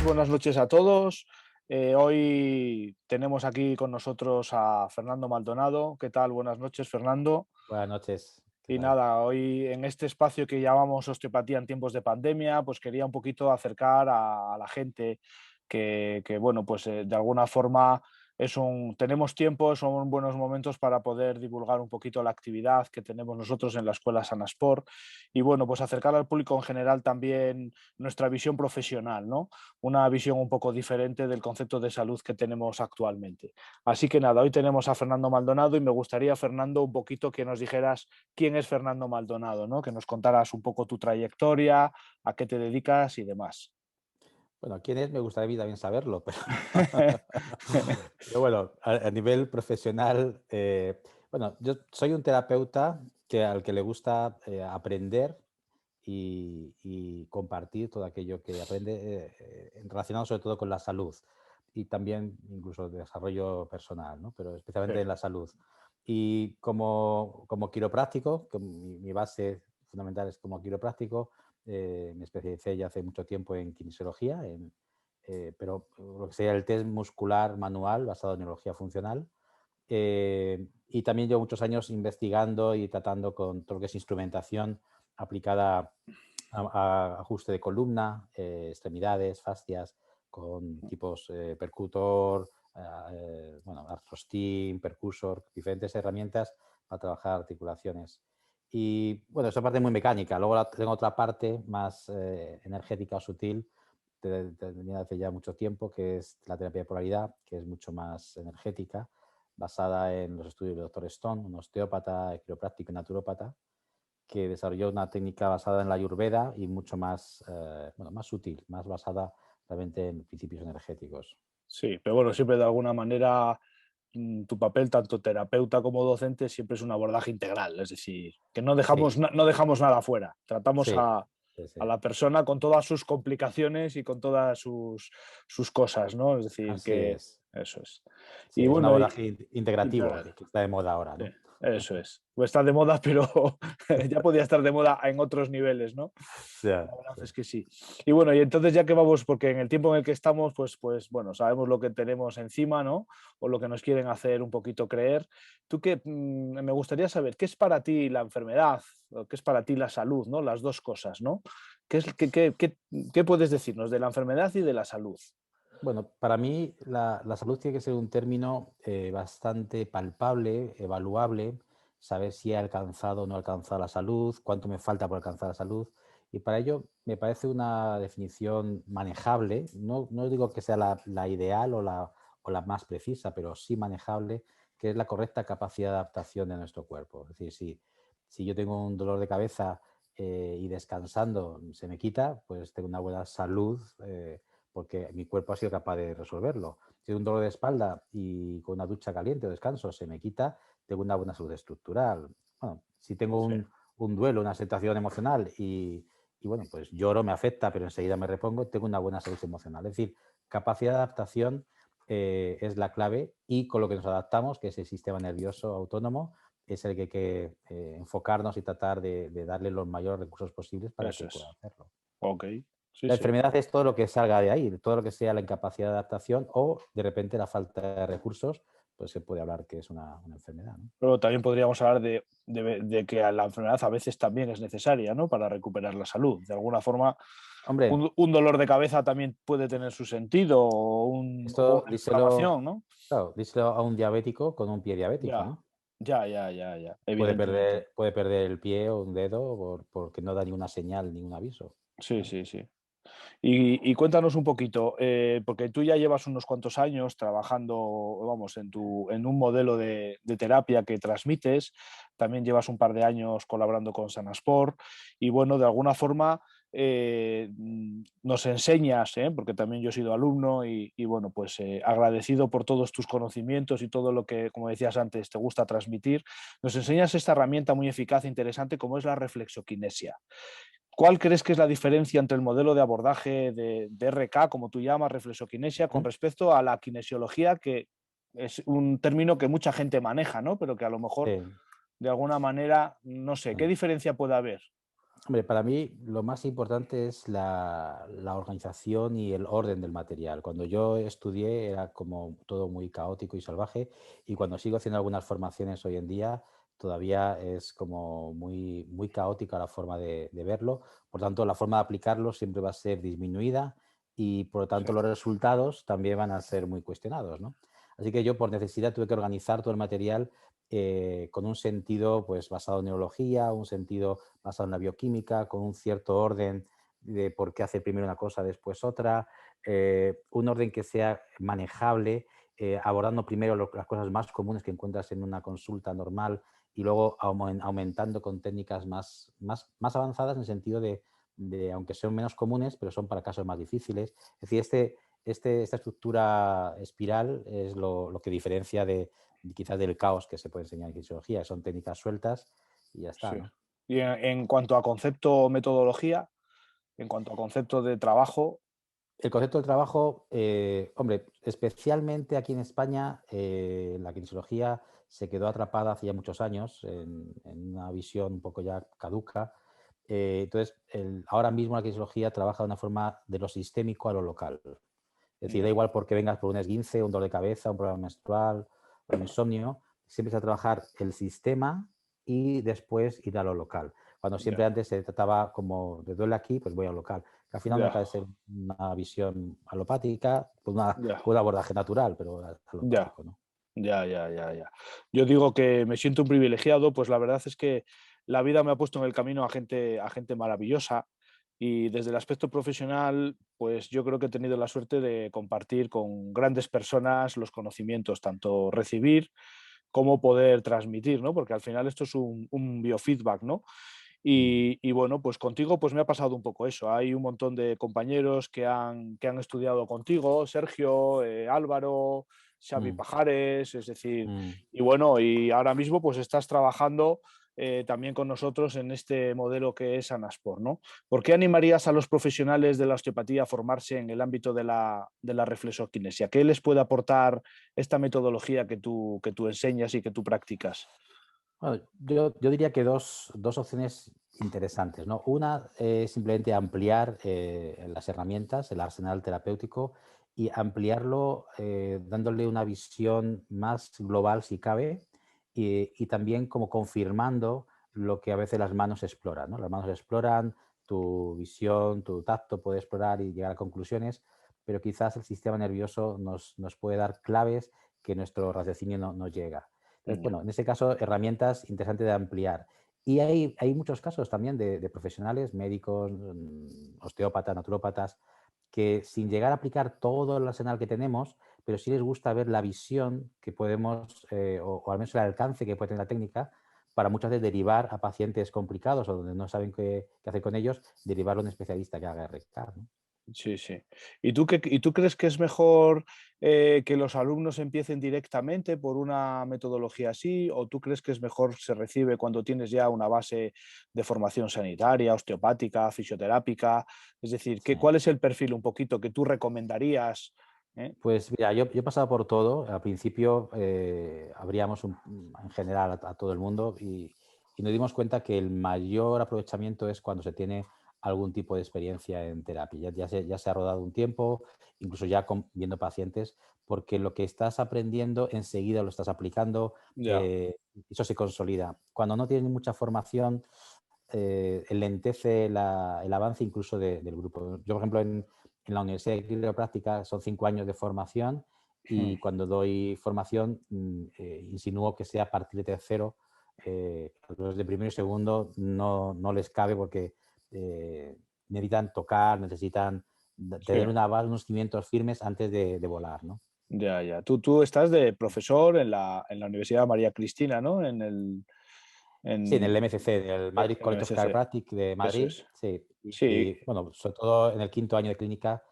buenas noches a todos. Hoy tenemos aquí con nosotros a Fernando Maldonado. ¿Qué tal? Buenas noches, Fernando. Buenas noches, ¿qué Y tal? nada, hoy en este espacio que llamamos osteopatía en tiempos de pandemia, pues quería un poquito acercar a la gente que, bueno, pues de alguna forma tenemos tiempo, son buenos momentos para poder divulgar un poquito la actividad que tenemos nosotros en la Escuela Sanasport y, bueno, pues acercar al público en general también nuestra visión profesional, ¿no? Una visión un poco diferente del concepto de salud que tenemos actualmente. Así que nada, hoy tenemos a Fernando Maldonado y me gustaría, Fernando, un poquito que nos dijeras quién es Fernando Maldonado, ¿no? Que nos contaras un poco tu trayectoria, a qué te dedicas y demás. Bueno, quién es, me gustaría a mí también saberlo, pero, pero bueno, a nivel profesional, bueno, yo soy un terapeuta al que le gusta aprender y compartir todo aquello que aprende relacionado sobre todo con la salud y también incluso desarrollo personal, ¿no? Pero Sí, especialmente en la salud. Y como quiropráctico, que mi base fundamental es como quiropráctico, me especialicé ya hace mucho tiempo en kinesiología, pero lo que sería el test muscular manual basado en neurología funcional. Y también llevo muchos años investigando y tratando con todo lo que es instrumentación aplicada a ajuste de columna, extremidades, fascias, con tipos percutor, bueno, arthrosteam, percursor, diferentes herramientas para trabajar articulaciones. Y bueno, esa parte muy mecánica. Luego tengo otra parte más energética o sutil, tenía hace ya mucho tiempo, que es la terapia de polaridad, que es mucho más energética, basada en los estudios del doctor Stone, un osteópata, quiropráctico y naturópata, que desarrolló una técnica basada en la Ayurveda y mucho más, bueno, más sutil, más basada realmente en principios energéticos. sí, pero bueno, siempre de alguna manera tu papel, tanto terapeuta como docente, siempre es un abordaje integral, es decir, que no Sí, dejamos, no dejamos nada fuera, tratamos sí, sí, sí. a la persona con todas sus complicaciones y con todas sus cosas, ¿no? Es decir, Así que es. eso es. Sí, Y es un bueno, abordaje integrativo integral. que está de moda ahora, Sí, ¿no? eso es. Pues está de moda, pero ya podía estar de moda en otros niveles, ¿no? Ya, La verdad sí. es que sí. Y bueno, y entonces ya que vamos, porque en el tiempo en el que estamos, pues bueno, sabemos lo que tenemos encima, ¿no? O lo que nos quieren hacer un poquito creer. Tú que me gustaría saber, ¿qué es para ti la enfermedad? ¿O qué es para ti la salud, ¿no? Las dos cosas, ¿no? ¿Qué puedes decirnos de la enfermedad y de la salud? Bueno, para mí la salud tiene que ser un término bastante palpable, evaluable, saber si he alcanzado o no he alcanzado la salud, cuánto me falta por alcanzar la salud. Y para ello me parece una definición manejable, no digo que sea la ideal o la más precisa, pero sí manejable, que es la correcta capacidad de adaptación de nuestro cuerpo. Es decir, si yo tengo un dolor de cabeza y descansando se me quita, pues tengo una buena salud. Porque mi cuerpo ha sido capaz de resolverlo. Si tengo un dolor de espalda y con una ducha caliente o descanso se me quita, tengo una buena salud estructural. Bueno, si tengo Sí, un duelo, una situación emocional y bueno, pues lloro, me afecta, pero enseguida me repongo, tengo una buena salud emocional. Es decir, capacidad de adaptación es la clave y con lo que nos adaptamos, que es el sistema nervioso autónomo, es el que hay que enfocarnos y tratar de darle los mayores recursos posibles para eso que pueda es. hacerlo. Ok. Sí, La sí. enfermedad es todo lo que salga de ahí, todo lo que sea la incapacidad de adaptación o de repente la falta de recursos, pues se puede hablar que es una enfermedad, ¿no? Pero también podríamos hablar de que la enfermedad a veces también es necesaria, ¿no? Para recuperar la salud. De alguna forma, Hombre, un dolor de cabeza también puede tener su sentido o esto una díselo, inflamación, ¿no? claro, díselo a un diabético con un pie diabético, Ya, ¿no? ya, evidentemente. Puede perder el pie o un dedo porque no da ninguna señal, ningún aviso. Sí, ¿No? sí, sí. Y cuéntanos un poquito, porque tú ya llevas unos cuantos años trabajando, vamos, en un modelo de terapia que transmites, también llevas un par de años colaborando con Sanasport y bueno, de alguna forma nos enseñas, porque también yo he sido alumno y bueno, pues agradecido por todos tus conocimientos y todo lo que, como decías antes, te gusta transmitir, nos enseñas esta herramienta muy eficaz e interesante como es la reflexoquinesia. ¿Cuál crees que es la diferencia entre el modelo de abordaje de RK, como tú llamas, reflexoquinesia, con ¿Mm? respecto a la kinesiología, que es un término que mucha gente maneja, ¿no? Pero que a lo mejor Sí. de alguna manera, no sé, ¿qué Mm. diferencia puede haber? Hombre, para mí lo más importante es la organización y el orden del material. Cuando yo estudié era como todo muy caótico y salvaje, y cuando sigo haciendo algunas formaciones hoy en día todavía es como muy caótica la forma de verlo. Por tanto, la forma de aplicarlo siempre va a ser disminuida y por lo Sí, tanto los resultados también van a ser muy cuestionados, ¿no? Así que yo por necesidad tuve que organizar todo el material con un sentido pues basado en neurología, un sentido basado en la bioquímica, con un cierto orden de por qué hacer primero una cosa, después otra, un orden que sea manejable, abordando primero las cosas más comunes que encuentras en una consulta normal y luego aumentando con técnicas más avanzadas en el sentido aunque son menos comunes, pero son para casos más difíciles. Es decir, esta estructura espiral es lo que diferencia quizás del caos que se puede enseñar en kinesiología. Son técnicas sueltas y ya está, sí. ¿no? Y en cuanto a concepto o metodología, en cuanto a concepto de trabajo, El concepto del trabajo, hombre, especialmente aquí en España, la kinesiología se quedó atrapada hace ya muchos años en una visión un poco ya caduca. Entonces, ahora mismo la kinesiología trabaja de una forma de lo sistémico a lo local. Es decir, da ya, igual porque vengas por un esguince, un dolor de cabeza, un problema menstrual, un insomnio, siempre se va a trabajar el sistema y después ir a lo local. Cuando siempre ya, antes se trataba como de duele aquí, pues voy al local. Que al final no ya, deja de ser una visión alopática, pues ya, con un abordaje natural, pero ya. alopático, ¿no? Ya, ya, ya, ya. Yo digo que me siento un privilegiado, pues la verdad es que la vida me ha puesto en el camino a gente maravillosa y desde el aspecto profesional, pues yo creo que he tenido la suerte de compartir con grandes personas los conocimientos, tanto recibir como poder transmitir, ¿no? Porque al final esto es un biofeedback, ¿no? Mm, Y bueno, pues contigo pues me ha pasado un poco eso. Hay un montón de compañeros que han estudiado contigo, Sergio, Álvaro, Xavi mm, Pajares, es decir, mm. y bueno, y ahora mismo pues estás trabajando también con nosotros en este modelo que es Anaspor, ¿no? ¿Por qué animarías a los profesionales de la osteopatía a formarse en el ámbito de la reflexokinesia? ¿Qué les puede aportar esta metodología que tú enseñas y que tú practicas? Bueno, yo diría que dos opciones interesantes, ¿no? Una es simplemente ampliar las herramientas, el arsenal terapéutico, y ampliarlo dándole una visión más global si cabe, y también como confirmando lo que a veces las manos exploran, ¿no? Las manos exploran, tu visión, tu tacto puede explorar y llegar a conclusiones, pero quizás el sistema nervioso nos puede dar claves que nuestro raciocinio no llega. Entonces, Ya, bueno, en este caso, herramientas interesantes de ampliar. Y hay muchos casos también de profesionales, médicos, osteópatas, naturópatas, que sin llegar a aplicar todo el arsenal que tenemos, pero sí les gusta ver la visión que podemos, o al menos el alcance que puede tener la técnica, para muchas veces derivar a pacientes complicados o donde no saben qué hacer con ellos, derivarlo a un especialista que haga RK, ¿no? sí, sí. Y tú crees que es mejor que los alumnos empiecen directamente por una metodología así? ¿O tú crees que es mejor se recibe cuando tienes ya una base de formación sanitaria, osteopática, fisioterápica? Es decir, Sí. ¿cuál es el perfil un poquito que tú recomendarías? ¿Eh? Pues mira, yo he pasado por todo. Al principio abríamos en general a todo el mundo y nos dimos cuenta que el mayor aprovechamiento es cuando se tiene algún tipo de experiencia en terapia. Ya se ha rodado un tiempo, incluso ya viendo pacientes, porque lo que estás aprendiendo enseguida lo estás aplicando, Ya, eso se consolida. Cuando no tienes mucha formación, enlentece el avance incluso del grupo. Yo, por ejemplo, en la Universidad de Quiropráctica son 5 años de formación mm, y cuando doy formación insinúo que sea a partir de tercero. Los de primero y segundo no les cabe porque eh, necesitan tocar, necesitan sí, tener unos cimientos firmes antes de volar, ¿no? ya, ya. Tú estás de profesor en la Universidad María Cristina, ¿no? Sí, en En, el MCC, el Madrid en el College of MSC. Chiropractic de Eso Madrid, es. sí. Sí, Y bueno, sobre todo en el quinto año de clínica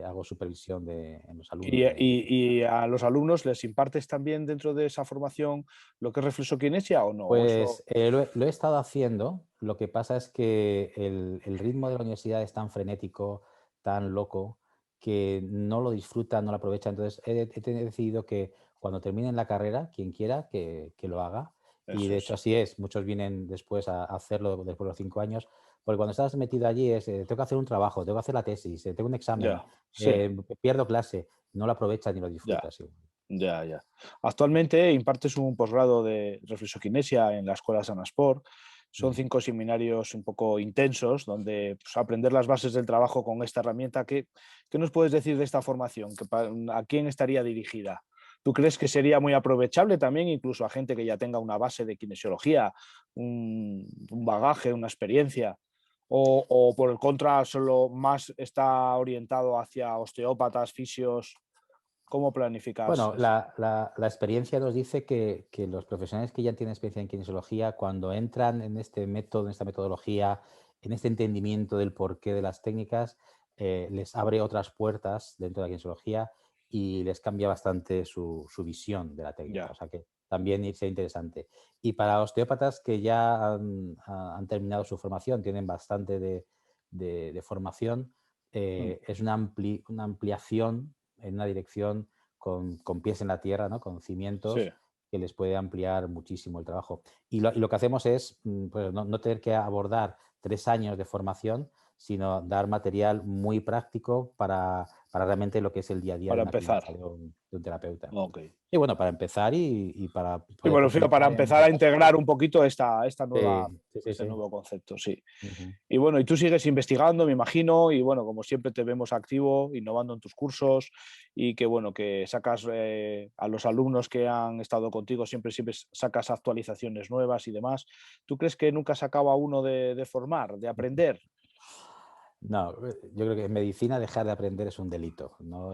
hago supervisión en los alumnos de clínica. y a los alumnos les impartes también dentro de esa formación lo que es reflexokinesia o no? ¿O eso? Pues lo he estado haciendo, lo que pasa es que el ritmo de la universidad es tan frenético, tan loco, que no lo disfrutan, no lo aprovechan. Entonces he decidido que cuando terminen la carrera, quien quiera que lo haga. Y Eso de hecho es. así es, muchos vienen después a hacerlo después de los 5 años, Porque cuando estás metido allí es, tengo que hacer un trabajo, tengo que hacer la tesis, tengo un examen, Ya, sí, pierdo clase, no lo aprovechas ni lo ya. disfrutas. Igual. Ya, ya. Actualmente impartes un posgrado de reflexoquinesia en la Escuela San Sport. Son Mm. 5 seminarios un poco intensos donde pues, aprender las bases del trabajo con esta herramienta. ¿Qué nos puedes decir de esta formación? ¿A quién estaría dirigida? ¿Tú crees que sería muy aprovechable también incluso a gente que ya tenga una base de kinesiología, un bagaje, una experiencia? O por el contra, solo más está orientado hacia osteópatas, fisios? ¿Cómo planificas Bueno, eso? la experiencia nos dice que los profesionales que ya tienen experiencia en kinesiología, cuando entran en este método, en esta metodología, en este entendimiento del porqué de las técnicas, les abre otras puertas dentro de la kinesiología y les cambia bastante su visión de la técnica. Ya. O sea que también es interesante. Y para osteópatas que ya han terminado su formación, tienen bastante de formación, Mm. es una ampliación en una dirección con pies en la tierra, ¿no? Con Sí, cimientos que les puede ampliar muchísimo el trabajo. Y lo que hacemos es pues, no tener que abordar 3 años de formación, sino dar material muy práctico para realmente lo que es el día a día de para una empezar. clínica de un terapeuta. Ok. Y bueno, para empezar y para Sí, poder bueno, refiero para profundizar en empezar muchas a cosas. integrar un poquito Sí, sí, sí, este sí. nuevo concepto, sí. Ujú. Y bueno, y tú sigues investigando, me imagino, y bueno, como siempre te vemos activo, innovando en tus cursos y que bueno, que sacas a los alumnos que han estado contigo, siempre sacas actualizaciones nuevas y demás. ¿Tú crees que nunca se acaba uno de formar, de aprender? No, yo creo que en medicina dejar de aprender es un delito, ¿no?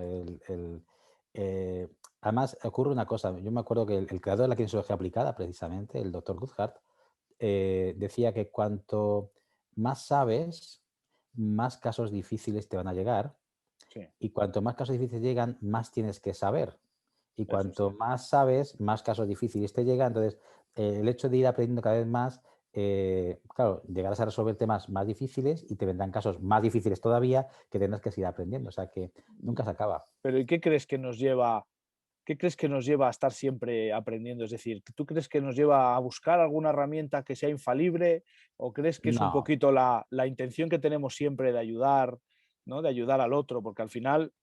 Eh, Además, ocurre una cosa. Yo me acuerdo que el creador de la kinesiología aplicada, precisamente, el doctor Guthart, decía que cuanto más sabes, más casos difíciles te van a llegar Sí, y cuanto más casos difíciles llegan, más tienes que saber. Y eso es cuanto cierto. más sabes, más casos difíciles te llegan. Entonces, el hecho de ir aprendiendo cada vez más, claro, llegarás a resolver temas más difíciles y te vendrán casos más difíciles todavía que tendrás que seguir aprendiendo. O sea que nunca se acaba. Pero ¿y qué crees que nos lleva ¿qué crees que nos lleva a estar siempre aprendiendo? Es decir, ¿tú crees que nos lleva a buscar alguna herramienta que sea infalible o crees que es un No, poquito la intención que tenemos siempre de ayudar, ¿no? De ayudar al otro? Porque al final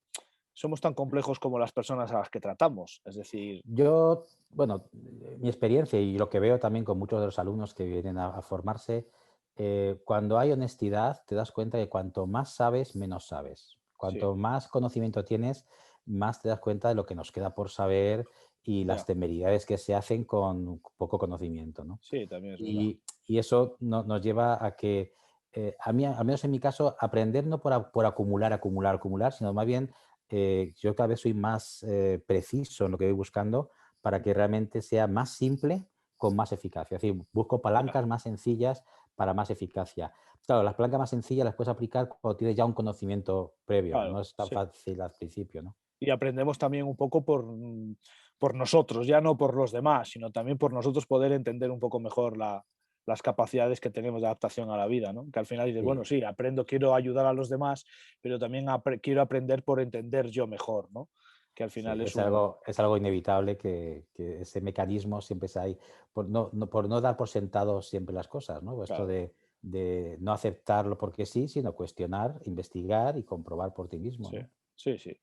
somos tan complejos como las personas a las que tratamos. Es decir, yo, bueno, mi experiencia y lo que veo también con muchos de los alumnos que vienen a formarse, cuando hay honestidad, te das cuenta que cuanto más sabes, menos sabes. sí, Cuanto más conocimiento tienes, más te das cuenta de lo que nos queda por saber y las ya, temeridades que se hacen con poco conocimiento, ¿no? sí, también es verdad. Y eso nos lleva a que, a mí, al menos en mi caso, aprender no por acumular, acumular, acumular, sino más bien yo cada vez soy más preciso en lo que voy buscando para que realmente sea más simple con más eficacia. Es decir, busco Ya, palancas más sencillas para más eficacia. Claro, las palancas más sencillas las puedes aplicar cuando tienes ya un conocimiento previo. claro, No es tan sí. fácil al principio, ¿no? Y aprendemos también un poco por nosotros, ya no por los demás, sino también por nosotros poder entender un poco mejor las capacidades que tenemos de adaptación a la vida, ¿no? Que al final dices, bueno, Sí, sí, aprendo, quiero ayudar a los demás, pero también quiero aprender por entender yo mejor, ¿no? Que al sí, final es un... es algo inevitable que ese mecanismo siempre está ahí, por no dar por sentado siempre las cosas, ¿no? Esto Claro, de no aceptarlo porque sí, sino cuestionar, investigar y comprobar por ti mismo, sí, ¿no? sí, sí.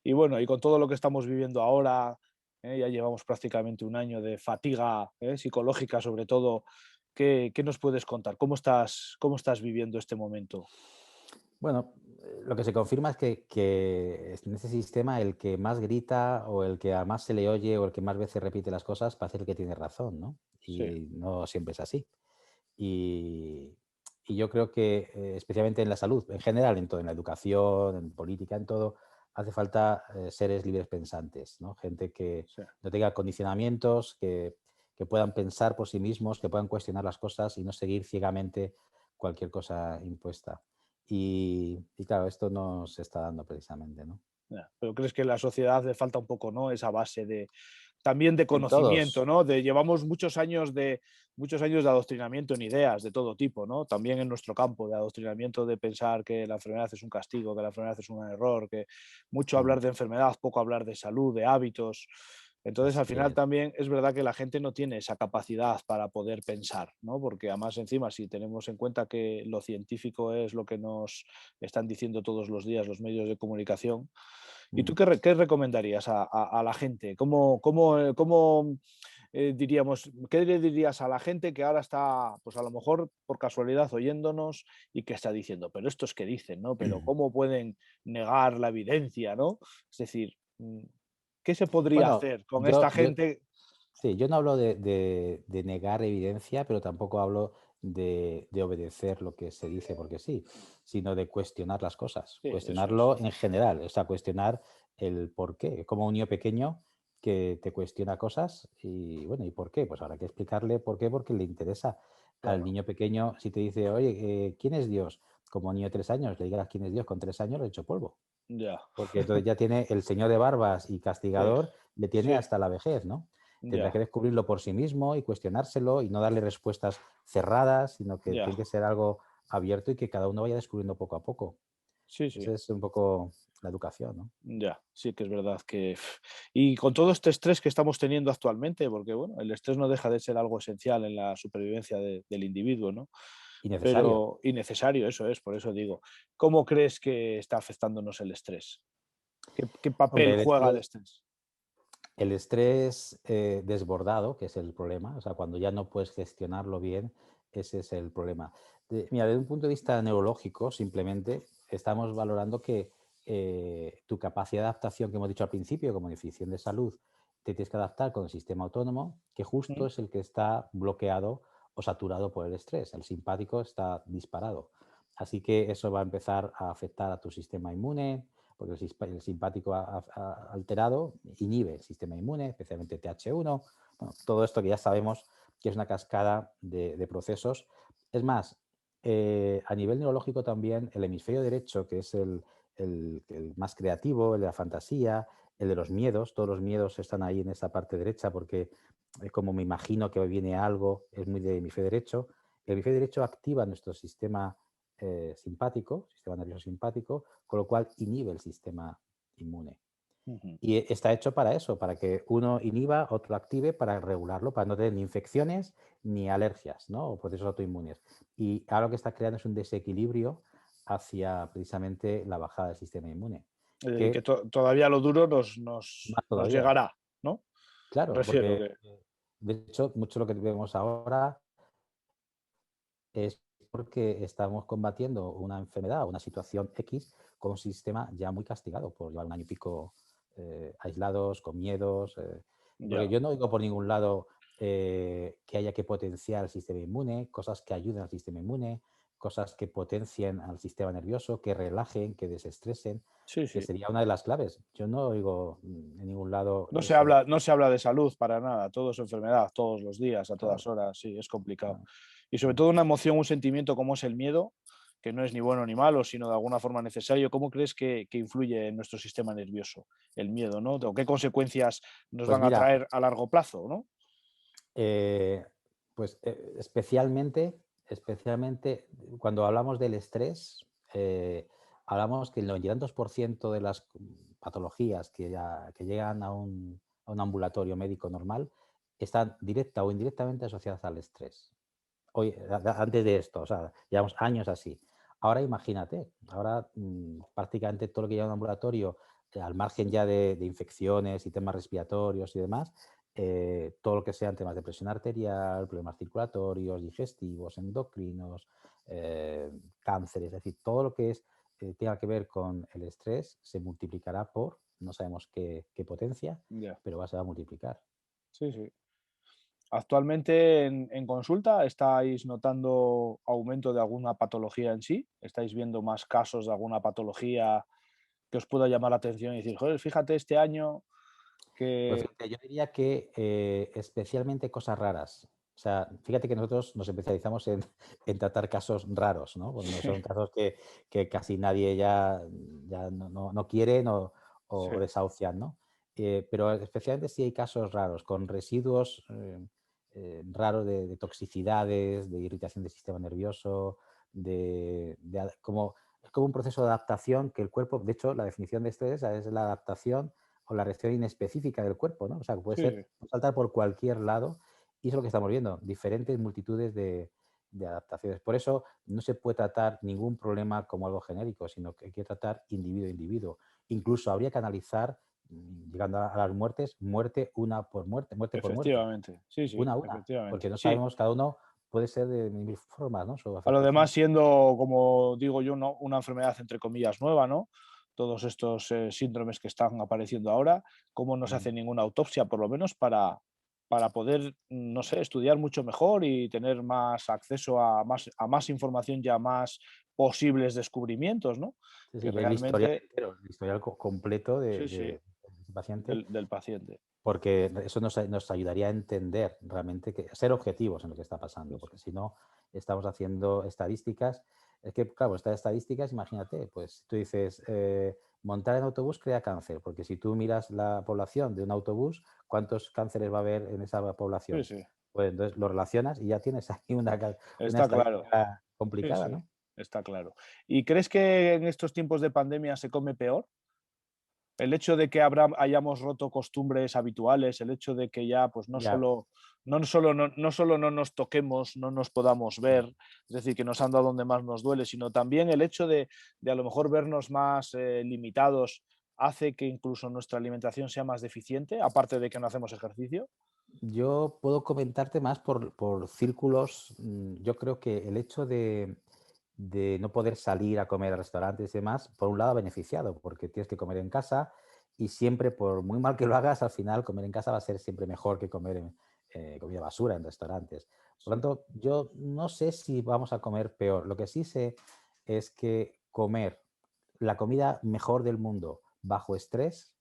Y bueno, y con todo lo que estamos viviendo ahora, ya llevamos prácticamente un año de fatiga, psicológica sobre todo. ¿Qué nos puedes contar? Cómo estás viviendo este momento? Bueno, lo que se confirma es que en ese sistema el que más grita o el que a más se le oye o el que más veces repite las cosas parece el que tiene razón, ¿no? Sí, Y no siempre es así. Y, y yo creo que, especialmente en la salud, en general, en todo, en la educación, en política, en todo, hace falta seres libres pensantes, ¿no? Gente que sí. no tenga condicionamientos, que puedan pensar por sí mismos, que puedan cuestionar las cosas y no seguir ciegamente cualquier cosa impuesta. Y claro, esto no se está dando precisamente, ¿no? Ya. Pero crees que en la sociedad le falta un poco, ¿no? Esa base de también de En conocimiento, todos. ¿no? Llevamos muchos años de adoctrinamiento en ideas de todo tipo, ¿no? También en nuestro campo de adoctrinamiento de pensar que la enfermedad es un castigo, que la enfermedad es un error, que mucho Mm. hablar de enfermedad, poco hablar de salud, de hábitos. Entonces, al Así final es. también es verdad que la gente no tiene esa capacidad para poder pensar, ¿no? Porque además encima, si tenemos en cuenta que lo científico es lo que nos están diciendo todos los días los medios de comunicación, ¿y tú Mm. qué recomendarías a la gente? ¿Cómo diríamos, qué le dirías a la gente que ahora está, pues a lo mejor por casualidad oyéndonos y que está diciendo, pero estos que dicen, ¿no? Pero ¿cómo pueden negar la evidencia, ¿no? Es decir, ¿qué se podría Bueno, hacer con esta yo gente? sí, yo no hablo de negar evidencia, pero tampoco hablo de obedecer lo que se dice porque sí, sino de cuestionar las cosas, Sí, eso es. cuestionarlo en general, o sea, cuestionar el por qué, como un niño pequeño que te cuestiona cosas y bueno, ¿y por qué? Pues habrá que explicarle por qué, porque le interesa. Al Claro, niño pequeño, si te dice, oye, ¿quién es Dios? Como niño de 3 años, le digas quién es Dios con 3 años, le he hecho polvo, ya. porque entonces ya tiene el señor de barbas y Sí, castigador, le tiene sí, hasta la vejez, ¿no? Tendrá ya, que descubrirlo por sí mismo y cuestionárselo y no darle respuestas cerradas, sino que ya. tiene que ser algo abierto y que cada uno vaya descubriendo poco a poco. Sí, sí. Esa es un poco la educación, ¿no? Ya, sí que es verdad que y con todo este estrés que estamos teniendo actualmente, porque bueno, el estrés no deja de ser algo esencial en la supervivencia del individuo, ¿no? Y necesario. Pero innecesario, eso es, por eso digo. ¿Cómo crees que está afectándonos el estrés? ¿Qué papel Hombre, juega el estrés? el estrés desbordado, que es el problema, o sea, cuando ya no puedes gestionarlo bien, ese es el problema. Mira, desde un punto de vista neurológico, simplemente estamos valorando que tu capacidad de adaptación que hemos dicho al principio, como definición de salud, te tienes que adaptar con el sistema autónomo, que justo Mm, es el que está bloqueado o saturado por el estrés. El simpático está disparado. Así que eso va a empezar a afectar a tu sistema inmune, porque el simpático alterado inhibe el sistema inmune, especialmente TH1. Bueno, todo esto que ya sabemos que es una cascada de procesos. Es más, a nivel neurológico también, el hemisferio derecho, que es el más creativo, el de la fantasía, el de los miedos, todos los miedos están ahí en esa parte derecha porque es como me imagino que viene algo, es muy de hemisferio derecho. El hemisferio derecho activa nuestro sistema simpático, sistema nervioso simpático, con lo cual inhibe el sistema inmune. ujú. Y está hecho para eso, para que uno inhiba, otro active, para regularlo, para no tener ni infecciones ni alergias, ¿no? O procesos autoinmunes. Y ahora lo que está creando es un desequilibrio hacia precisamente la bajada del sistema inmune, Que que todavía lo duro más nos todavía, llegará, ¿no? Me claro, refiero porque que de hecho mucho lo que vemos ahora es porque estamos combatiendo una enfermedad o una situación X con un sistema ya muy castigado por llevar un año y pico aislados, con miedos. Porque ya. yo no oigo por ningún lado que haya que potenciar el sistema inmune, cosas que ayuden al sistema inmune, cosas que potencien al sistema nervioso, que relajen, que desestresen, Sí, que sí. sería una de las claves. Yo no oigo en ningún lado No se eso. habla, no se habla de salud para nada, todo es enfermedad, todos los días, a Claro, todas horas, sí, es complicado. claro. Y sobre todo una emoción, un sentimiento como es el miedo, que no es ni bueno ni malo, sino de alguna forma necesario. ¿Cómo crees que influye en nuestro sistema nervioso el miedo, ¿no? ¿O qué consecuencias nos Pues van a mira, traer a largo plazo, ¿no? Eh, pues especialmente cuando hablamos del estrés, hablamos que el 90 y tantos por ciento de las patologías que llegan a un ambulatorio médico normal están directa o indirectamente asociadas al estrés. Hoy, antes de esto, o sea, llevamos años así. Ahora imagínate, ahora prácticamente todo lo que lleva a un ambulatorio, al margen ya de infecciones y temas respiratorios y demás, todo lo que sean temas de presión arterial, problemas circulatorios, digestivos, endocrinos, cánceres, es decir, todo lo que tenga que ver con el estrés se multiplicará por, no sabemos qué potencia, Ya, pero se va a multiplicar. sí, sí. Actualmente en consulta, ¿estáis notando aumento de alguna patología en sí? ¿Estáis viendo más casos de alguna patología que os pueda llamar la atención y decir, joder, fíjate este año Pues que... fíjate, yo diría que especialmente cosas raras. O sea, fíjate que nosotros nos especializamos en tratar casos raros, ¿no? Cuando Sí, son casos que casi nadie ya no quiere o sí, desahucian, ¿no? Pero especialmente si hay casos raros, con residuos raros de toxicidades, de irritación del sistema nervioso, es como un proceso de adaptación que el cuerpo, de hecho, la definición de estrés es la adaptación o la reacción inespecífica del cuerpo, ¿no? O sea, que puede sí, ser saltar por cualquier lado y eso es lo que estamos viendo, diferentes multitudes de adaptaciones. Por eso no se puede tratar ningún problema como algo genérico, sino que hay que tratar individuo a individuo. Incluso habría que analizar, llegando a las muertes, muerte una por muerte, muerte por muerte, efectivamente. Sí, sí, una a una, porque efectivamente. no Sí. sabemos, cada uno puede ser de mil formas, ¿no? Su A lo afectación. demás, siendo, como digo yo, ¿no? Una enfermedad entre comillas nueva, ¿no? Todos estos síndromes que están apareciendo ahora, cómo no se Mm. hace ninguna autopsia, por lo menos para poder, no sé, estudiar mucho mejor y tener más acceso a más información y a más posibles descubrimientos, ¿no? Sí, Que sí, ver el historial realmente, entero, el historial completo sí, sí, de ese paciente, del paciente. porque eso nos ayudaría a entender realmente, ser objetivos en lo que está Sí, pasando, porque sí. si no, estamos haciendo estadísticas. Es que, claro, estas estadísticas, imagínate, pues tú dices, montar en autobús crea cáncer, porque si tú miras la población de un autobús, ¿cuántos cánceres va a haber en esa Sí, población? sí, Pues entonces lo relacionas y ya tienes aquí una está claro. estadística Sí, complicada, sí, ¿no? está claro. ¿Y crees que en estos tiempos de pandemia se come peor? El hecho de que hayamos roto costumbres habituales, el hecho de que ya pues Ya. no solo no nos toquemos, no nos podamos ver, es decir, que nos han dado donde más nos duele, sino también el hecho de a lo mejor vernos más limitados hace que incluso nuestra alimentación sea más deficiente, aparte de que no hacemos ejercicio. Yo puedo comentarte más por círculos. Yo creo que el hecho de no poder salir a comer a restaurantes y demás, por un lado ha beneficiado, porque tienes que comer en casa y siempre, por muy mal que lo hagas, al final comer en casa va a ser siempre mejor que comer comida basura en restaurantes. Por lo Sí, tanto, yo no sé si vamos a comer peor. Lo que sí sé es que comer la comida mejor del mundo bajo estrés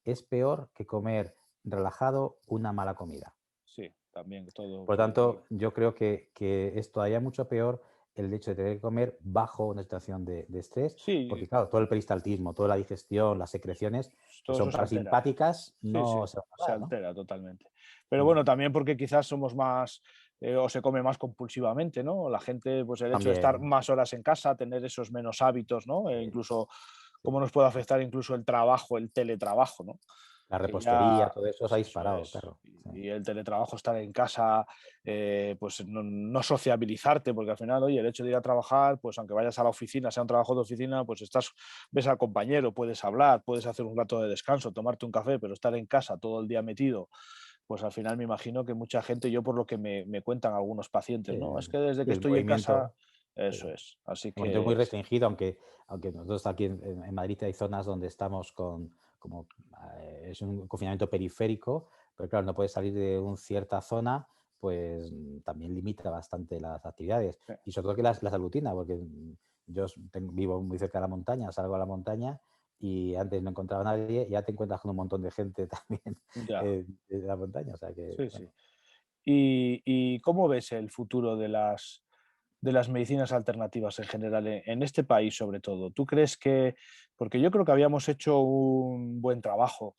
es peor que comer relajado una mala comida. sí, también todo Por lo puede ser. tanto, yo creo que es todavía mucho peor el hecho de tener que comer bajo una situación de estrés, Sí, porque claro, todo el peristaltismo, toda la digestión, las secreciones que todo eso son se altera. parasimpáticas Sí, sí, no se van a se dar, ¿no? altera totalmente. Pero Mm. bueno, también porque quizás somos más o se come más compulsivamente, ¿no? La gente, pues el hecho de estar También, más horas en casa, tener esos menos hábitos, ¿no? sí, Incluso sí. cómo nos puede afectar incluso el trabajo, el teletrabajo, ¿no? La Que repostería, ya, todo eso se ha pues eso disparado, es. claro. Sí, Y el teletrabajo, estar en casa, pues no sociabilizarte, porque al final, oye, el hecho de ir a trabajar, pues aunque vayas a la oficina, sea un trabajo de oficina, pues ves al compañero, puedes hablar, puedes hacer un rato de descanso, tomarte un café, pero estar en casa todo el día metido, pues al final me imagino que mucha gente, yo por lo que me cuentan algunos pacientes, sí, ¿no? Es que desde sí, que el estoy en casa, movimiento, sí. eso es. Así El movimiento es muy que restringido, aunque nosotros aquí en Madrid hay zonas donde estamos como es un confinamiento periférico, pero claro, no puedes salir de una cierta zona, pues también limita bastante las actividades. sí, Y sobre todo que las aglutina, porque yo vivo muy cerca de la montaña, salgo a la montaña y antes no encontraba a nadie, y ya te encuentras con un montón de gente también ya, de la montaña. O sea que, sí, sí. bueno. ¿Y cómo ves el futuro de las medicinas alternativas en general, en este país sobre todo? ¿Tú crees que, porque yo creo que habíamos hecho un buen trabajo,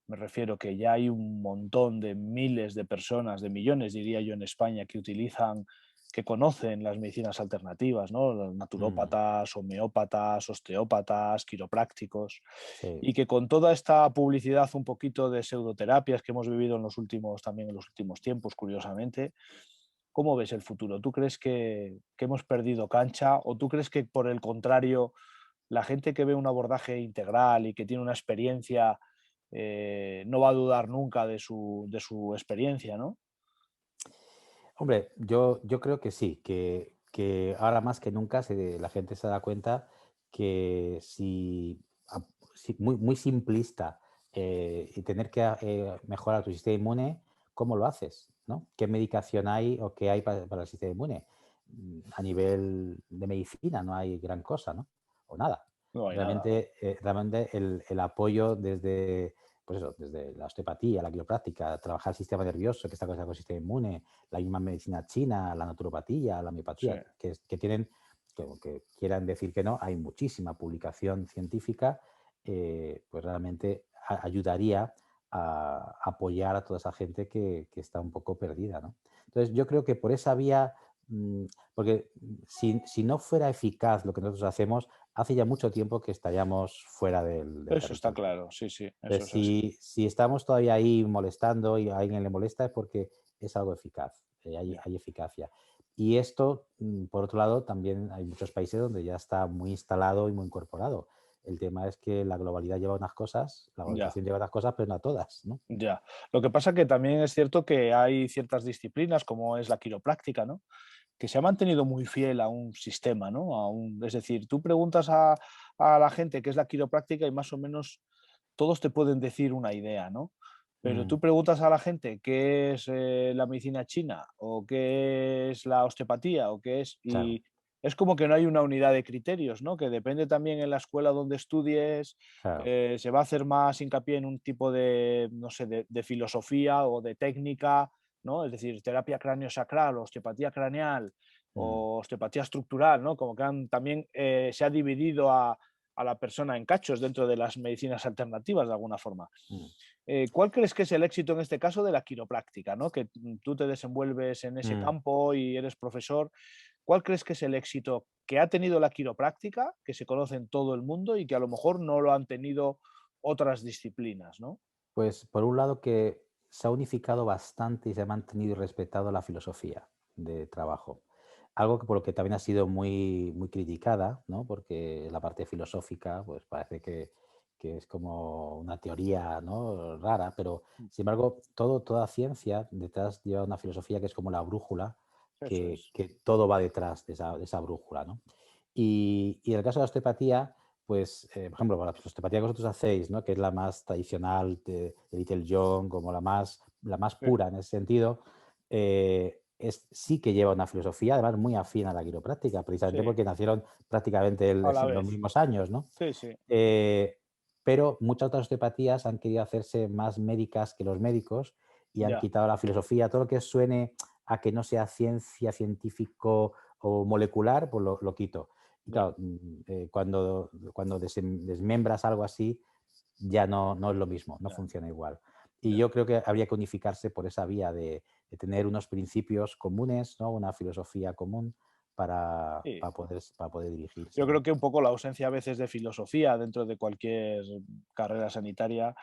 me refiero que ya hay un montón de miles de personas, de millones diría yo en España, que utilizan, que conocen las medicinas alternativas, ¿no? Los Mm, naturópatas, homeópatas, osteópatas, quiroprácticos, sí. y que con toda esta publicidad un poquito de pseudoterapias que hemos vivido también en los últimos tiempos, curiosamente, ¿cómo ves el futuro? ¿Tú crees que hemos perdido cancha o tú crees que por el contrario, la gente que ve un abordaje integral y que tiene una experiencia no va a dudar nunca de su experiencia, ¿no? Hombre, yo creo que sí, que ahora más que nunca la gente se da cuenta que si muy simplista y tener que mejorar tu sistema inmune, ¿cómo lo haces? ¿No? ¿Qué medicación hay o qué hay para el sistema inmune? A nivel de medicina no hay gran cosa, ¿no? O nada. No hay nada. Realmente el apoyo desde, pues eso, desde la osteopatía, la quiropráctica, trabajar el sistema nervioso, que está conectado con el sistema inmune, la misma medicina china, la naturopatía, la Sí, homeopatía, que tienen, que aunque quieran decir que no, hay muchísima publicación científica, pues realmente ayudaría a apoyar a toda esa gente que está un poco perdida, ¿no? Entonces, yo creo que por esa vía, porque si no fuera eficaz lo que nosotros hacemos, hace ya mucho tiempo que estaríamos fuera del Eso está territorio. claro, sí, sí, eso Entonces, es así. si estamos todavía ahí molestando y a alguien le molesta es porque es algo eficaz, Ya. hay eficacia. Y esto, por otro lado, también hay muchos países donde ya está muy instalado y muy incorporado. El tema es que la globalidad lleva unas cosas, la Ya. globalización lleva unas cosas, pero no a todas, ¿no? Ya. Lo que pasa que también es cierto que hay ciertas disciplinas, como es la quiropráctica, ¿no? Que se ha mantenido muy fiel a un sistema, ¿no? Es decir, tú preguntas a la gente qué es la quiropráctica y más o menos todos te pueden decir una idea, ¿no? Pero Mm, tú preguntas a la gente qué es la medicina china o qué es la osteopatía o qué es... claro, Y es como que no hay una unidad de criterios, ¿no? Que depende también en la escuela donde estudies, claro. se va a hacer más hincapié en un tipo de, no sé, de filosofía o de técnica, ¿no? Es decir, terapia cráneo-sacral, osteopatía craneal Mm, o osteopatía estructural, ¿no? Como que también se ha dividido a la persona en cachos dentro de las medicinas alternativas de alguna forma. mm, ¿Cuál crees que es el éxito en este caso de la quiropráctica, ¿no? Que tú te desenvuelves en ese mm. campo y eres profesor. ¿Cuál crees que es el éxito que ha tenido la quiropráctica, que se conoce en todo el mundo y que a lo mejor no lo han tenido otras disciplinas, ¿no? Pues por un lado que se ha unificado bastante y se ha mantenido y respetado la filosofía de trabajo. Algo que por lo que también ha sido muy, muy criticada, ¿no? Porque la parte filosófica, pues parece que es como una teoría, ¿no? Rara, pero sin embargo, toda ciencia detrás lleva una filosofía que es como la brújula, Eso es. que todo va detrás de esa brújula, ¿no? Y en el caso de la osteopatía, pues, por ejemplo, la osteopatía que vosotros hacéis, ¿no? Que es la más tradicional de Little John, como la más Sí, pura en ese sentido, sí que lleva una filosofía, además muy afín a la quiropráctica, precisamente sí, porque nacieron prácticamente a la en los vez. mismos años, ¿no? Sí, sí, Eh, pero muchas otras osteopatías han querido hacerse más médicas que los médicos y han ya, quitado la filosofía, todo lo que suene a que no sea ciencia, científico o molecular, pues lo quito. Y ya, claro, cuando desmembras algo así, ya no es lo mismo, no ya, funciona igual. Y ya. yo creo que habría que unificarse por esa vía de tener unos principios comunes, ¿no? Una filosofía común Sí. para poder Yo dirigirse, creo ¿no? que un poco la ausencia a veces de filosofía dentro de cualquier carrera sanitaria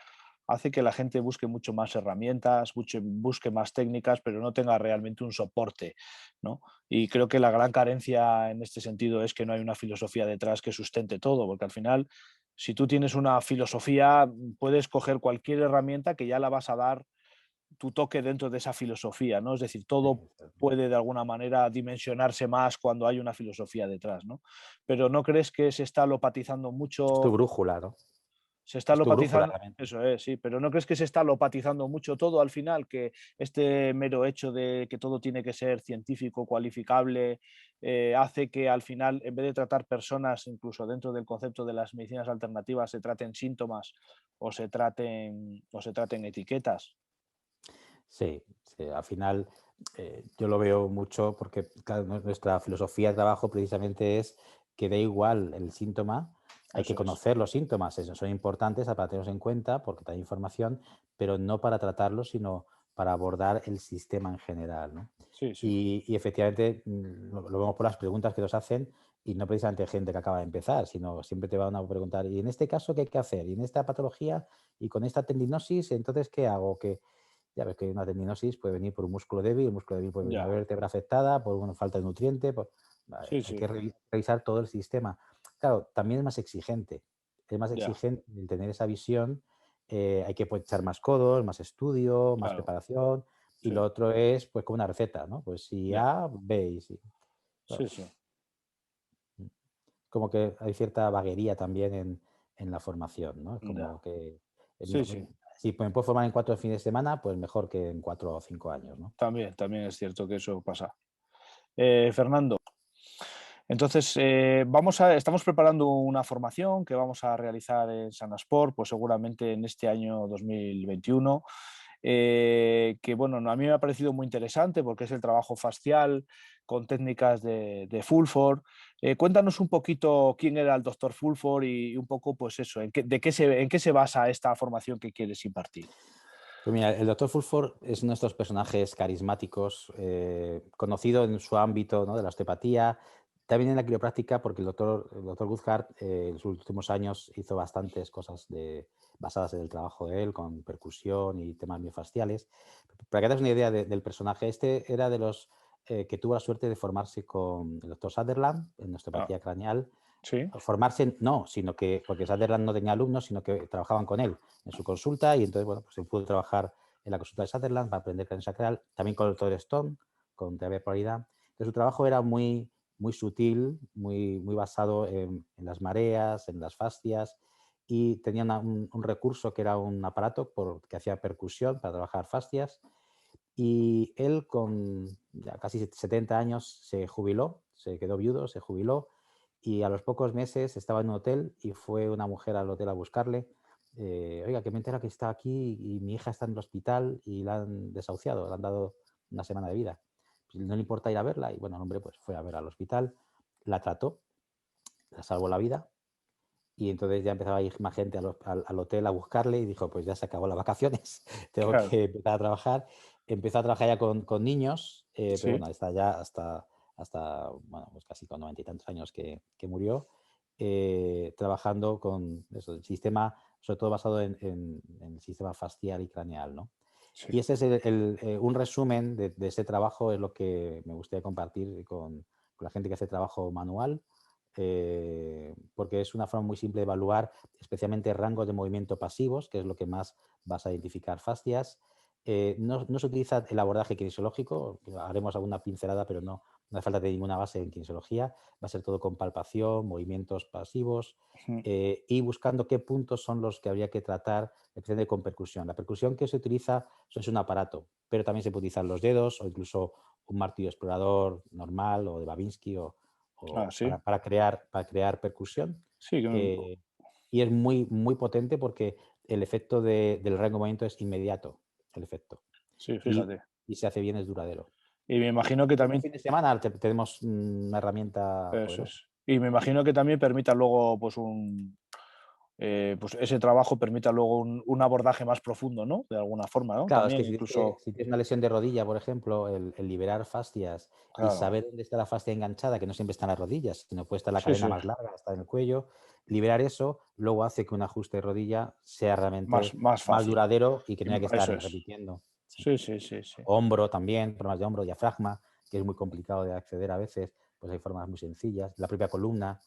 hace que la gente busque mucho más herramientas, busque más técnicas, pero no tenga realmente un soporte, ¿no? Y creo que la gran carencia en este sentido es que no hay una filosofía detrás que sustente todo, porque al final, si tú tienes una filosofía, puedes coger cualquier herramienta que ya la vas a dar tu toque dentro de esa filosofía, ¿no? Es decir, todo Exacto. puede de alguna manera dimensionarse más cuando hay una filosofía detrás, ¿no? Pero ¿no crees que se está alopatizando Es tu mucho? brújula, ¿no? Se está Es tu brújula alopatizando, realmente. eso es, sí, pero ¿no crees que se está alopatizando mucho todo al final? Que este mero hecho de que todo tiene que ser científico, cualificable, hace que al final, en vez de tratar personas, incluso dentro del concepto de las medicinas alternativas, se traten síntomas o se traten etiquetas. Sí, sí, al final yo lo veo mucho porque claro, nuestra filosofía de trabajo precisamente es que da igual el síntoma, hay que Eso es. conocer los síntomas, esos son importantes para tenerlos en cuenta porque te da información, pero no para tratarlos, sino para abordar el sistema en general, ¿no? Sí, sí. Y efectivamente lo vemos por las preguntas que nos hacen y no precisamente gente que acaba de empezar, sino siempre te van a preguntar, ¿y en este caso qué hay que hacer? ¿Y en esta patología? ¿Y con esta tendinosis? Entonces, ¿qué hago? Ya ves que una tendinosis puede venir por un músculo débil, el músculo débil puede venir una Ya. vértebra afectada, por una falta de nutriente, Sí, hay sí. que revisar todo el sistema. Claro, también es más Ya. exigente el tener esa visión, hay que pues, echar más codos, más estudio, más Claro. preparación, y Sí. lo otro es pues como una receta, ¿no? Pues si Ya. A, B y si. Sí, Claro, sí. como que hay cierta vaguería también en la formación, ¿no? Es Ya. como que Sí, sí. si me puedo formar en 4 fines de semana, pues mejor que en 4 o 5 años, ¿no? También es cierto que eso pasa. Fernando, entonces estamos preparando una formación que vamos a realizar en Sanasport, pues seguramente en este año 2021. Que bueno, a mí me ha parecido muy interesante porque es el trabajo facial con técnicas de Fulford. Cuéntanos un poquito quién era el doctor Fulford y un poco, pues eso, en qué se basa esta formación que quieres impartir. Pues mira, el doctor Fulford es uno de estos personajes carismáticos, conocido en su ámbito, ¿no? De la osteopatía, También en la quiropráctica, porque el doctor Guthart en sus últimos años hizo bastantes cosas basadas en el trabajo de él, con percusión y temas miofasciales. Para que te hagas una idea del personaje, este era de los que tuvo la suerte de formarse con el doctor Sutherland en Ah, osteopatía craneal. sí, Formarse, no, sino que, porque Sutherland no tenía alumnos, sino que trabajaban con él en su consulta y entonces, bueno, pues él pudo trabajar en la consulta de Sutherland para aprender cráneo sacral, también con el doctor Stone, con terapia de polaridad. Entonces su trabajo era muy sutil, muy basado en las mareas, en las fascias y tenía un recurso que era un aparato que hacía percusión para trabajar fascias y él con ya casi 70 años se jubiló, se quedó viudo, se jubiló y a los pocos meses estaba en un hotel y fue una mujer al hotel a buscarle. Oiga, que me entera que está aquí y mi hija está en el hospital y la han desahuciado, le han dado una semana de vida. Pues no le importa ir a verla y bueno, el hombre pues fue a ver al hospital, la trató, la salvó la vida y entonces ya empezaba a ir más gente al hotel a buscarle y dijo, pues ya se acabó las vacaciones, tengo claro, que empezar a trabajar. Empezó a trabajar ya con niños, pero sí. bueno, está ya hasta bueno, pues casi con 90 y tantos años que murió, trabajando con eso, el sistema, sobre todo basado en el sistema fascial y craneal, ¿no? Sí. Y ese es un resumen de ese trabajo, es lo que me gustaría compartir con la gente que hace trabajo manual, porque es una forma muy simple de evaluar, especialmente rangos de movimiento pasivos, que es lo que más vas a identificar fascias. No se utiliza el abordaje kinesiológico, haremos alguna pincelada, pero no hace falta de ninguna base en kinesiología, va a ser todo con palpación, movimientos pasivos Ujú. y buscando qué puntos son los que habría que tratar, especialmente con percusión. La percusión que se utiliza es un aparato, pero también se puede utilizar los dedos o incluso un martillo explorador normal o de Babinski Ah, sí. para crear percusión. Sí, eh, y es muy potente porque el efecto del rango de movimiento es inmediato, el efecto. sí, Y, fíjate. y se hace bien, es duradero. Y me imagino que Entonces, un también fin de semana tenemos una herramienta eso poderosa. es. Y me imagino que también permita luego, pues ese trabajo permita luego un abordaje más profundo, ¿no? De alguna forma, ¿no? Claro, es que También si tienes, que- incluso, si tienes una lesión de rodilla, por ejemplo, el liberar fascias y claro, saber dónde está la fascia enganchada, que no siempre está en las rodillas, sino puede estar la sí, cadena sí, más larga, está en el cuello, liberar eso luego hace que un ajuste de rodilla sea realmente más más fácil. duradero y que no haya que estar Eso es. repitiendo. Sí. Sí, sí, sí, sí. Hombro también, problemas de hombro, diafragma, que es muy complicado de acceder a veces, pues hay formas muy sencillas. La propia columna,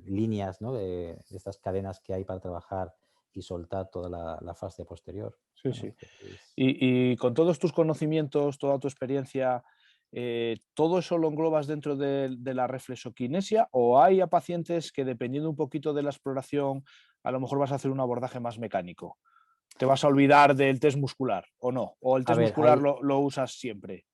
líneas, ¿no? de estas cadenas que hay para trabajar y soltar toda la fascia posterior. Sí, Bueno, sí. pues, Y con todos tus conocimientos, toda tu experiencia, ¿todo eso lo englobas dentro de la reflexoquinesia o hay a pacientes que dependiendo un poquito de la exploración, a lo mejor vas a hacer un abordaje más mecánico? ¿Te vas a olvidar del test muscular o no? ¿O el a test ver, muscular lo usas siempre?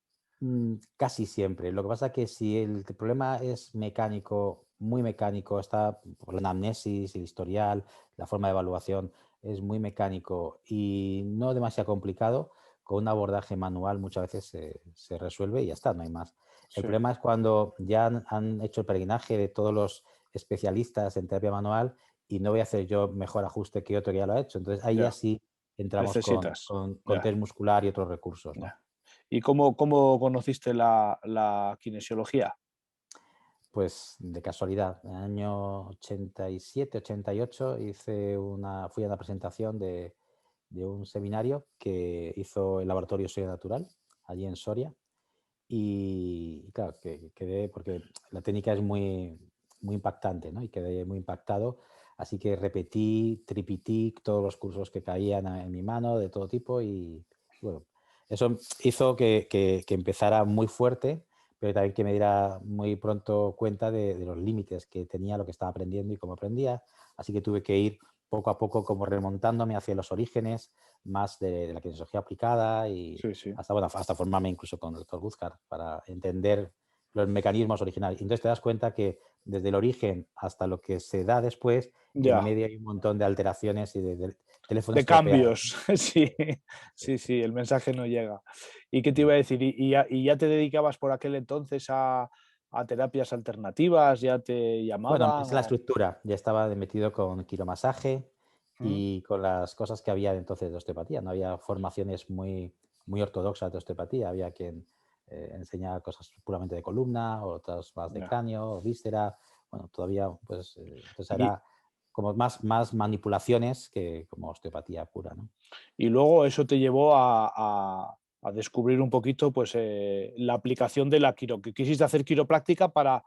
casi siempre. Lo que pasa que si el problema es mecánico, muy mecánico, está por la anamnesis, el historial, la forma de evaluación, es muy mecánico y no demasiado complicado, con un abordaje manual muchas veces se resuelve y ya está, no hay más. El Sí, problema es cuando ya han hecho el peregrinaje de todos los especialistas en terapia manual y no voy a hacer yo mejor ajuste que otro que ya lo ha hecho. Entonces ahí ya ya, sí entramos con, necesitas. con, con Ya, test muscular y otros recursos, ¿no? ya. ¿Y cómo conociste la kinesiología? Pues de casualidad, en el año 87, 88 fui a una presentación de un seminario que hizo el laboratorio Soria Natural, allí en Soria, y claro, que quedé, porque la técnica es muy impactante, ¿no? Y quedé muy impactado, así que repetí, tripití todos los cursos que caían en mi mano, de todo tipo, y bueno, eso hizo que empezara muy fuerte, pero también que me diera muy pronto cuenta de los límites que tenía, lo que estaba aprendiendo y cómo aprendía, así que tuve que ir poco a poco como remontándome hacia los orígenes más de la kinesiología aplicada y Sí, sí. hasta formarme incluso con el doctor Guthart para entender los mecanismos originales. Y entonces te das cuenta que desde el origen hasta lo que se da después, en Ya. medio hay un montón de alteraciones y de teléfono De estropeado. cambios, sí, sí, sí, el mensaje no llega. ¿Y qué te iba a decir? ¿Y ya te dedicabas por aquel entonces a terapias alternativas? ¿Ya te Bueno, llamaban? es la estructura. Ya estaba metido con quiromasaje ¿Mm? y con las cosas que había entonces de osteopatía. No había formaciones muy ortodoxas de osteopatía. Había quien enseña cosas puramente de columna, otras más de Ya. cráneo, víscera. Bueno, todavía pues, pues Y, hará como más manipulaciones que como osteopatía pura, ¿no? y luego eso te llevó a descubrir un poquito pues, la aplicación de la que quisiste hacer quiropráctica para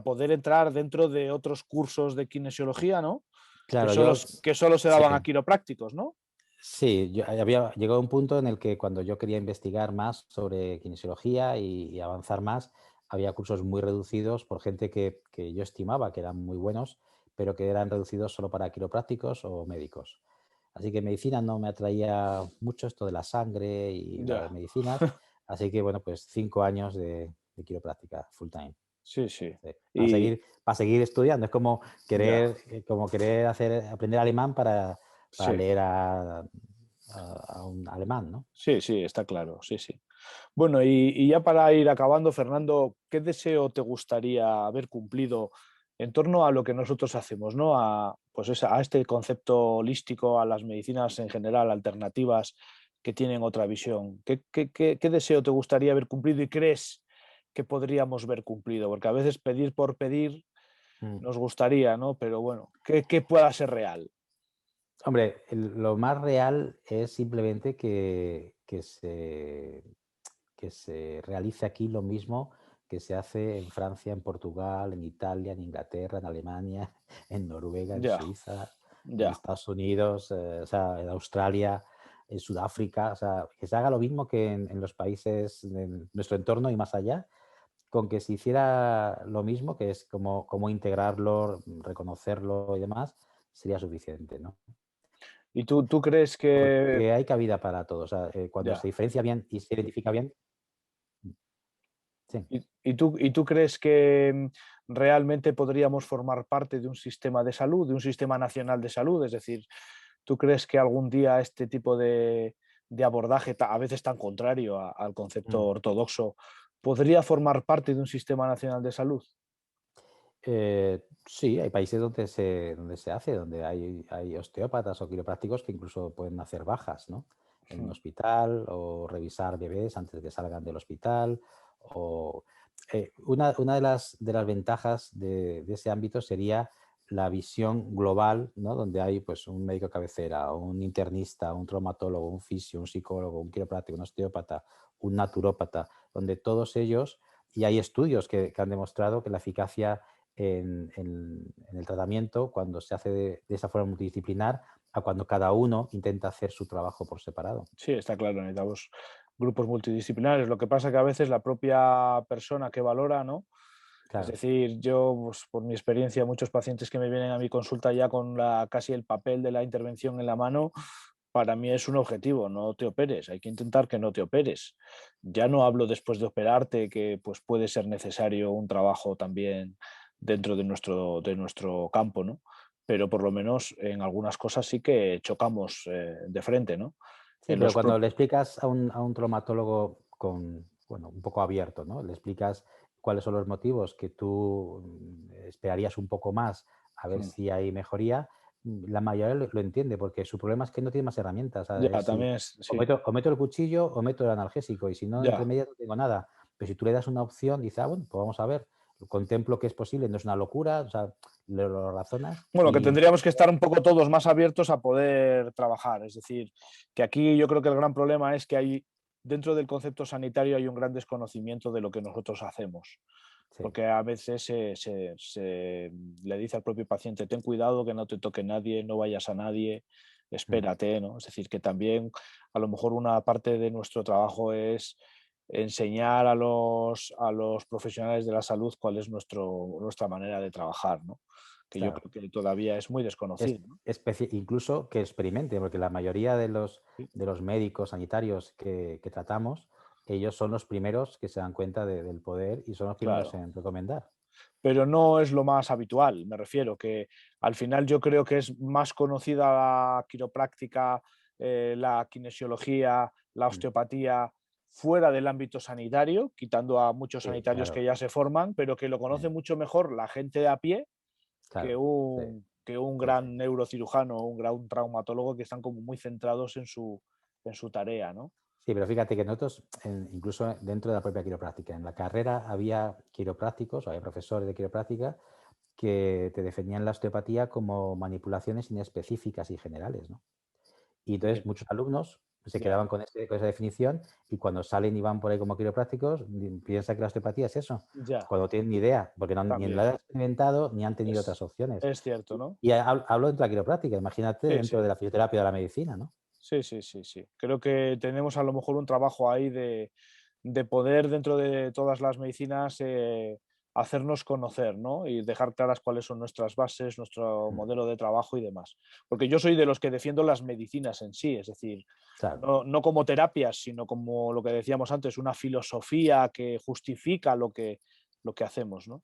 poder entrar dentro de otros cursos de kinesiología, ¿no? Claro, yo Que solo se sí. daban a quiroprácticos, ¿no? Sí, yo había llegado a un punto en el que cuando yo quería investigar más sobre kinesiología y avanzar más, había cursos muy reducidos por gente que yo estimaba que eran muy buenos, pero que eran reducidos solo para quiroprácticos o médicos. Así que medicina no me atraía mucho esto de la sangre y las Ya. medicinas. Así que, bueno, pues 5 años de quiropráctica full time. Sí, sí. Sí, Y para seguir estudiando. Es ya, como querer aprender alemán para sí, leer a un alemán, ¿no? sí, sí, está claro, sí, sí. Bueno, y ya para ir acabando, Fernando, ¿qué deseo te gustaría haber cumplido en torno a lo que nosotros hacemos, ¿no? Pues a este concepto holístico, a las medicinas en general, alternativas que tienen otra visión? ¿Qué deseo te gustaría haber cumplido y crees que podríamos ver cumplido? Porque a veces pedir por pedir Mm. nos gustaría, ¿no? Pero bueno, ¿qué pueda ser real? Hombre, lo más real es simplemente que se realice aquí lo mismo que se hace en Francia, en Portugal, en Italia, en Inglaterra, en Alemania, en Noruega, en Ya, Suiza, en ya. Estados Unidos, o sea, en Australia, en Sudáfrica, o sea, que se haga lo mismo que en los países de nuestro entorno y más allá, con que se hiciera lo mismo, que es como integrarlo, reconocerlo y demás, sería suficiente, ¿no? ¿Y tú crees que... Porque hay cabida para todo. O sea, cuando Ya. se diferencia bien y se identifica bien, sí. ¿Y tú crees que realmente podríamos formar parte de un sistema de salud, de un sistema nacional de salud? Es decir, ¿tú crees que algún día este tipo de abordaje, a veces tan contrario al concepto Mm. ortodoxo, podría formar parte de un sistema nacional de salud? Sí, hay países donde se hace, donde hay osteópatas o quiroprácticos que incluso pueden hacer bajas, ¿no? En un Mm. hospital o revisar bebés antes de que salgan del hospital. O, una de las ventajas de ese ámbito sería la visión global, ¿no? Donde hay pues, un médico cabecera, un internista, un traumatólogo, un fisio, un psicólogo, un quiropráctico, un osteópata, un naturópata, donde todos ellos, y hay estudios que han demostrado que la eficacia en el tratamiento cuando se hace de esa forma multidisciplinar a cuando cada uno intenta hacer su trabajo por separado. Sí, está claro, necesitamos grupos multidisciplinares. Lo que pasa que a veces la propia persona que valora, ¿no? Es Claro. decir, yo, pues, por mi experiencia, muchos pacientes que me vienen a mi consulta ya con casi el papel de la intervención en la mano, para mí es un objetivo, no te operes, hay que intentar que no te operes. Ya no hablo después de operarte, que pues puede ser necesario un trabajo también dentro de nuestro campo, ¿no? Pero por lo menos en algunas cosas sí que chocamos de frente, ¿no? Sí, En pero los cuando pro- le explicas a un traumatólogo bueno, un poco abierto, ¿no? Le explicas cuáles son los motivos que tú esperarías un poco más a ver Mm. si hay mejoría, la mayoría lo entiende, porque su problema es que no tiene más herramientas. ¿Sabes? Ya, Es si también es, o sí, meto el cuchillo o meto el analgésico, y si no, entre ya. medias no tengo nada. Pero si tú le das una opción, dice, bueno, pues vamos a ver, contemplo que es posible, no es una locura, o sea, lo razonas Bueno, que y tendríamos que estar un poco todos más abiertos a poder trabajar. Es decir, que aquí yo creo que el gran problema es que dentro del concepto sanitario hay un gran desconocimiento de lo que nosotros hacemos. sí. Porque a veces se le dice al propio paciente, ten cuidado que no te toque nadie, no vayas a nadie, Mm. espérate, ¿no? Es decir, que también a lo mejor una parte de nuestro trabajo es enseñar a los profesionales de la salud cuál es nuestra manera de trabajar, ¿no? Que yo Claro. creo que todavía es muy desconocido, ¿no? Incluso que experimenten, porque la mayoría de los, Sí. de los médicos sanitarios que tratamos, ellos son los primeros que se dan cuenta del poder y son los primeros Claro, en recomendar. pero no es lo más habitual, me refiero, que al final yo creo que es más conocida la quiropráctica, la kinesiología, la Mm. osteopatía fuera del ámbito sanitario, quitando a muchos Sí, sanitarios que claro. ya se forman, pero que lo Sí, conoce mucho mejor la gente de a pie que claro. Sí, un sí, sí. gran neurocirujano o un gran traumatólogo que están como muy centrados en su tarea, ¿no? Sí, pero fíjate que nosotros, incluso dentro de la propia quiropráctica, en la carrera había quiroprácticos, o había profesores de quiropráctica que te definían la osteopatía como manipulaciones inespecíficas y generales, ¿no? Y Bien, entonces muchos alumnos se ya, quedaban con esa definición y cuando salen y van por ahí como quiroprácticos, piensan que la osteopatía es eso, ya, cuando no tienen ni idea, porque ni también. lo han experimentado ni han tenido Es, otras opciones. es cierto, ¿no? Y hablo dentro de la quiropráctica, imagínate Sí, dentro sí. de la fisioterapia o de la medicina, ¿no? Sí, sí, sí, sí. Creo que tenemos a lo mejor un trabajo ahí de poder dentro de todas las medicinas hacernos conocer, ¿no? Y dejar claras cuáles son nuestras bases, nuestro Mm, modelo de trabajo y demás. Porque yo soy de los que defiendo las medicinas en sí, es decir, claro. no como terapias, sino como lo que decíamos antes, una filosofía que justifica lo que hacemos, ¿no?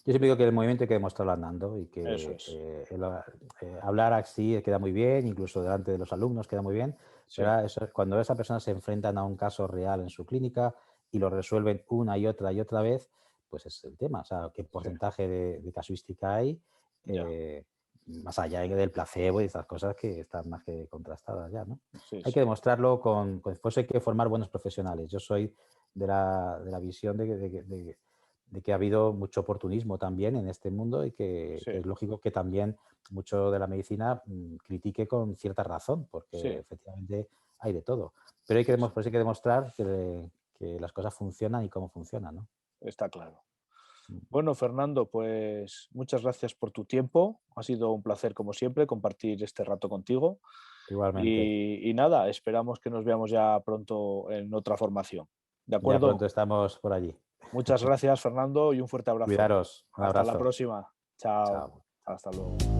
Yo siempre digo que el movimiento hay que demostrarlo andando y Eso que es. hablar así queda muy bien, incluso delante de los alumnos queda muy bien, Sí, pero cuando esa persona se enfrentan a un caso real en su clínica y lo resuelven una y otra vez, pues es el tema, o sea, qué sí, porcentaje de casuística hay, ya. eh, más allá del placebo y esas cosas que están más que contrastadas ya, ¿no? Sí, Hay que sí. demostrarlo después hay que formar buenos profesionales. Yo soy de la visión de que ha habido mucho oportunismo también en este mundo y que Sí, es lógico que también mucho de la medicina critique con cierta razón, sí, porque efectivamente hay de todo. Pero sí, sí. pues hay que demostrar que las cosas funcionan y cómo funcionan, ¿no? Está claro. Mm. Bueno, Fernando, pues muchas gracias por tu tiempo. Ha sido un placer, como siempre, compartir este rato contigo. Igualmente. Y nada, esperamos que nos veamos ya pronto en otra formación. ¿De Ya acuerdo? pronto estamos por allí. Muchas gracias, Fernando, y un fuerte abrazo. Cuidaros. Un Hasta la abrazo. próxima. Chao. Chao. Hasta luego.